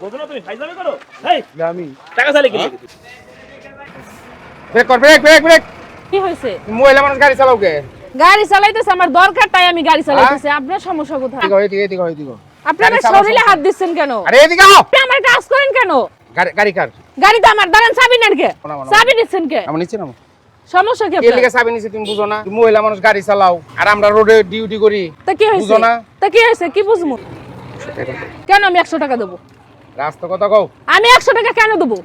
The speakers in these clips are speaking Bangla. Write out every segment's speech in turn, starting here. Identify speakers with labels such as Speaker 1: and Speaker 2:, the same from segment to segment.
Speaker 1: বুঝলো তুমি ফাইজলামি করো এই
Speaker 2: আমি
Speaker 1: টাকা চাইলে কি লাগে?
Speaker 2: ব্রেক কর, ব্রেক ব্রেক ব্রেক।
Speaker 3: কি হয়েছে?
Speaker 2: মহিলা মানুষ গাড়ি চালাও কে?
Speaker 3: গাড়ি চালাইতেছে, আমার দরকার তাই আমি গাড়ি চালাইতেছি। আপনার সমস্যা কোথায়?
Speaker 2: এদিকে।
Speaker 3: আপনি আমার শরীরে হাত দিচ্ছেন কেন?
Speaker 2: আরে এদিকে আও।
Speaker 3: আপনি আমার কাজ করেন কেন?
Speaker 2: গাড়ি কার?
Speaker 3: গাড়ি তো আমার, দাঁড়ান, চাবি নেন কে?
Speaker 2: না।
Speaker 3: চাবি নিচ্ছেন কে?
Speaker 2: আমি নিচে নামো।
Speaker 3: সমস্যা কি
Speaker 2: কে
Speaker 3: আপনার?
Speaker 2: লিগে চাবি নিচে তুমি বুঝো না? তুমি মহিলা মানুষ গাড়ি চালাও আর আমরা রোডে ডিউটি করি।
Speaker 3: তা কি হয়েছে?
Speaker 2: বুঝো না?
Speaker 3: তা কি হয়েছে? কি বুঝমু? কেন আমি 100 টাকা দেবো?
Speaker 2: রাস্তা কথা কও।
Speaker 3: আমি 100 টাকা কেন দেবো?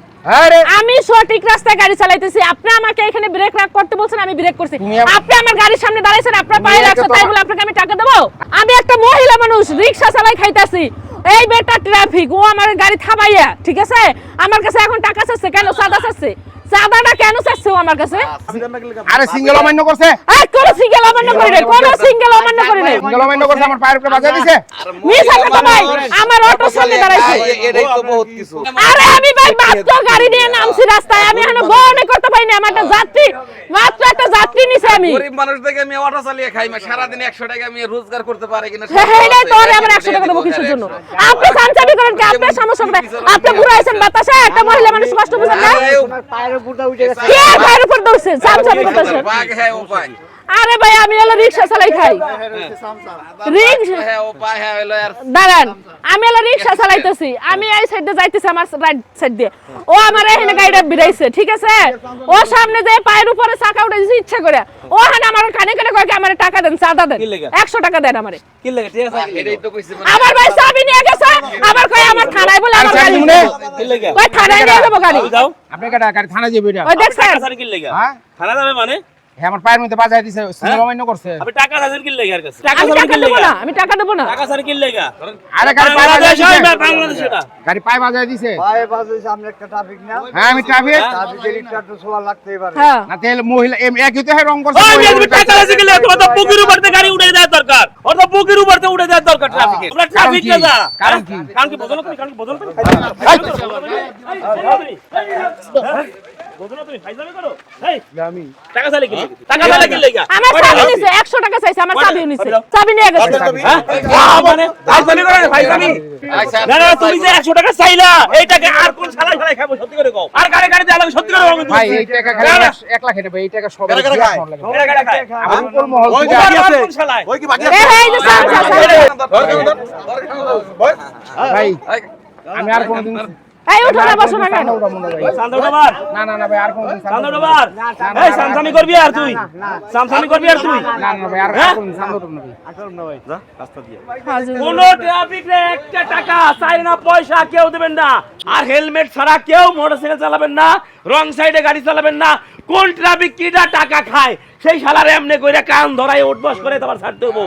Speaker 2: আরে
Speaker 3: আমি সঠিক রাস্তায় গাড়ি চালাইতেছি, আপনি আমাকে এখানে ব্রেক রাখ করতে বলছেন, আমি ব্রেক করছি। আপনি আমার গাড়ির সামনে দাঁড়াইছেন, আপনার পায়ে লাগছে, তাই বলে আপনাকে আমি টাকা দেবো? আমি একটা মহিলা মানুষ, রিকশা চালাই খাইতাছি, এই বেটা ট্রাফিক, ও আমার গাড়ি থামাইয়া, ঠিক আছে, আমার কাছে এখন টাকা চাচ্ছে কেন? চাঁদা চাচ্ছে। চাঁদাটা কেন চাচ্ছে ও আমার কাছে?
Speaker 2: আরে সিঙ্গেল অমান্য করছে।
Speaker 3: এই কোন সিঙ্গেল অমান্য করি নাই, কোন সিঙ্গেল অমান্য করি নাই।
Speaker 2: সিঙ্গেল অমান্য করছে, আমার পায়ের উপরে বাজা দিছে।
Speaker 3: মিছা কথা ভাই, আমার অটোর সামনে দাঁড়াইছে।
Speaker 4: এটাই তো বহুত কিছু।
Speaker 3: আরে আমি ভাই মাত্র গাড়ি নিয়ে নামছি রাস্তায়, আমি এখনো বহনে করতে পারিনি, আমার একটা যাত্রী, মাত্র একটা যাত্রী নিছে আমি।
Speaker 4: গরিব মানুষ থেকে আমি অটো চালিয়ে খাই, সারাদিন 100 টাকা আমি রোজগার করতে পারি কিনা?
Speaker 3: হেডে তোরে আমার 100 টাকা দেবো কিসের জন্য? আপনি সানচাবি করেন কি? আপনার সমস্যা কোথায়? আপনি বুড়া আছেন বাতাসে, একটা মহিলা মানুষ কষ্ট বুঝেন না?
Speaker 4: পায়ের উপর দা উঠে গেছে।
Speaker 3: কে পায়ের উপর দৌড়ছে? সানচাবি করতেছেন?
Speaker 4: বাঘ হ্যাঁ ও পায়।
Speaker 3: আরে ভাই আমি হলো রিকশা চালাই খাই। রিকশা
Speaker 4: হ্যাঁ ও পায় হ্যাঁ হলো আর
Speaker 3: দাঁড়ান, আমি হলো রিকশা চালাইতেছি, আমি এই সাইডে যাইতেছি, আমার রাইট সাইড দিয়ে ও আমার এখানে গাড়িটা বিরাইছে, ঠিক আছে, ও সামনে যে পায়ের উপরে চাকা উঠে দিয়েছে ইচ্ছা করে, ও হানে আমার কানে কানে কয় কি আমার টাকা দেন, চাঁদা দেন, 100 টাকা দেন আমারে।
Speaker 1: কি লাগে? ঠিক আছে
Speaker 4: এটাই তো কইছি মানে
Speaker 3: আমার ভাই চাবি নিয়ে গেছে, আবার কয় আমার থানায় বলে আমার গাড়ি
Speaker 1: কি লাগে?
Speaker 3: কয় থানায় নিয়ে যাবো গাড়ি।
Speaker 1: যাও
Speaker 2: আপনি গাড়ি থানা যাবে এটা।
Speaker 3: ওই দেখছেন?
Speaker 1: টাকা চাইলে কি লাগে?
Speaker 2: হ্যাঁ?
Speaker 1: থানা যাবে মানে?
Speaker 2: হ্যাঁ, আমার পায়ের মধ্যে বাজা দিছে, সিঙ্গেল অমান্য করছে।
Speaker 1: আপনি টাকা চাইলে কি লাগে আর কাছে? টাকা
Speaker 3: আমি
Speaker 1: চাইলে
Speaker 3: টাকা
Speaker 1: কি
Speaker 3: দেবো
Speaker 1: লাগে?
Speaker 3: না, আমি টাকা দেবো না।
Speaker 1: টাকা চাইলে কি লাগে?
Speaker 2: আরে গাড়ি পায়ে বাজা
Speaker 1: বাংলাদেশ হয়
Speaker 2: দিছে।
Speaker 1: না বাংলাদেশ এটা?
Speaker 2: গাড়ি পায়ে বাজা দিছে।
Speaker 5: পায়ে বাজে সামনে একটা ট্রাফিক না,
Speaker 2: হ্যাঁ আমি ট্রাফিক।
Speaker 5: ট্রাফিকের একটা তো সোয়া লাগতেই পারে।
Speaker 3: হ্যাঁ
Speaker 2: না তেল মহিলা একই তো রং করছে।
Speaker 1: ওই যে তুমি টাকা চাইলে কি লাগে? তোমার তো বুকের উপর থেকে গাড়ি উঠে দেওয়ার দরকার। ওর তো বুকের উপর থেকে উঠে দেওয়ার দরকার ট্রাফিকে। তোমরা ট্রাফিক না যা।
Speaker 2: কারণ কি?
Speaker 1: কারণ কি বদল তুমি? কারণ কি বদল তুমি? বদল তুমি ফাইজলামি করো। এই
Speaker 2: আমি
Speaker 1: টাকা চাইলে কি লাগে? টাকা চাইলে কি লাগে?
Speaker 3: আমার চাবি নিছে, 100 টাকা চাইছে, আমার চাবি নিছে, চাবি নিয়ে গেছে।
Speaker 1: হ্যাঁ? মানে ফাইজলামি করে না, ফাইজলামি। না না তুমি যে 100 টাকা চাইলা, এই টাকা আর কোন শালা শালা খাবো? সত্যি করে কও। আর গাড়ি গাড়ি দেয়া লাগে, সত্যি করে কও কিন্তু।
Speaker 2: ভাই এই টাকা খালি 1 লাখ এটা ভাই, এই টাকা সবাই
Speaker 1: গাড়ি খায়।
Speaker 2: আমার উপর মহল
Speaker 1: ওই
Speaker 2: থেকে
Speaker 1: আর কোন শালায়?
Speaker 5: ওই কি বাকি
Speaker 3: এই এই যে চাচা,
Speaker 2: ভাই আমি আর কোনদিন
Speaker 3: এই উঠো না, বসো না কেন?
Speaker 1: চান্দা উঠাবার?
Speaker 2: না ভাই আর কোনদিন
Speaker 1: চান্দা উঠাবার? এই সামসামি করবি আর তুই? সামসামি করবি আর তুই?
Speaker 2: না ভাই আর কোনদিন চান্দা উঠাবো না ভাই।
Speaker 1: কোন ট্রাফিক রে একটা টাকা চাই না, পয়সা কেউ দেবেন না, আর হেলমেট ছাড়া কেউ মোটরসাইকেল চালাবেন না, রং সাইডে গাড়ি চালাবেন না। কোন ট্রাফিক কিটা টাকা খায় সেই শালারে এমনি কইরা কান ধরায় উঠবস করে তোমার ছাড় দেবো।